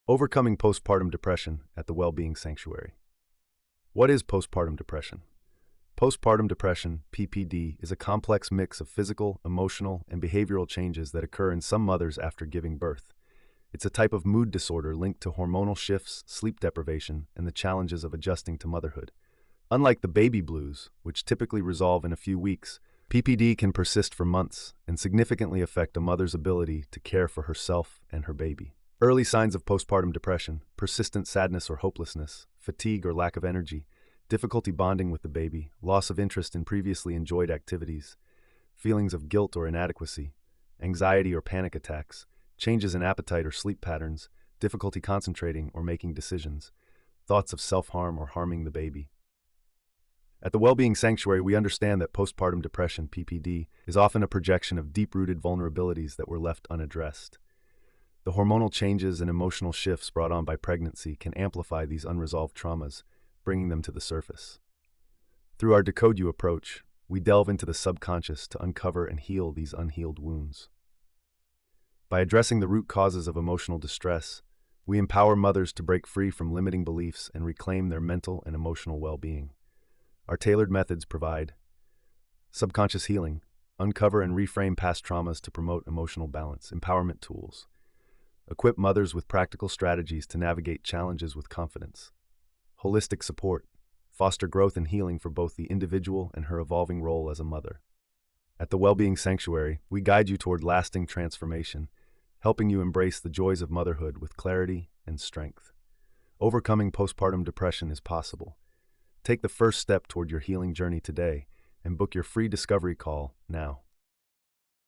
Overcoming postpartum depression at the Wellbeing Sanctuary. What is postpartum depression? Postpartum depression, PPD, is a complex mix of physical, emotional, and behavioral changes that occur in some mothers after giving birth. It's a type of mood disorder linked to hormonal shifts, sleep deprivation, and the challenges of adjusting to motherhood. Unlike the baby blues, which typically resolve in a few weeks, PPD can persist for months and significantly affect a mother's ability to care for herself and her baby. Early signs of postpartum depression: persistent sadness or hopelessness, fatigue or lack of energy, difficulty bonding with the baby, loss of interest in previously enjoyed activities, feelings of guilt or inadequacy, anxiety or panic attacks, changes in appetite or sleep patterns, difficulty concentrating or making decisions, thoughts of self-harm or harming the baby. At the Wellbeing Sanctuary, we understand that postpartum depression, PPD, is often a projection of deep-rooted vulnerabilities that were left unaddressed. The hormonal changes and emotional shifts brought on by pregnancy can amplify these unresolved traumas, bringing them to the surface. Through our DecodeYou approach, we delve into the subconscious to uncover and heal these unhealed wounds. By addressing the root causes of emotional distress, we empower mothers to break free from limiting beliefs and reclaim their mental and emotional well-being. Our tailored methods provide subconscious healing, uncover and reframe past traumas to promote emotional balance; empowerment tools, equip mothers with practical strategies to navigate challenges with confidence; holistic support, foster growth and healing for both the individual and her evolving role as a mother. At the Wellbeing Sanctuary, we guide you toward lasting transformation, helping you embrace the joys of motherhood with clarity and strength. Overcoming postpartum depression is possible. Take the first step toward your healing journey today and book your free discovery call now.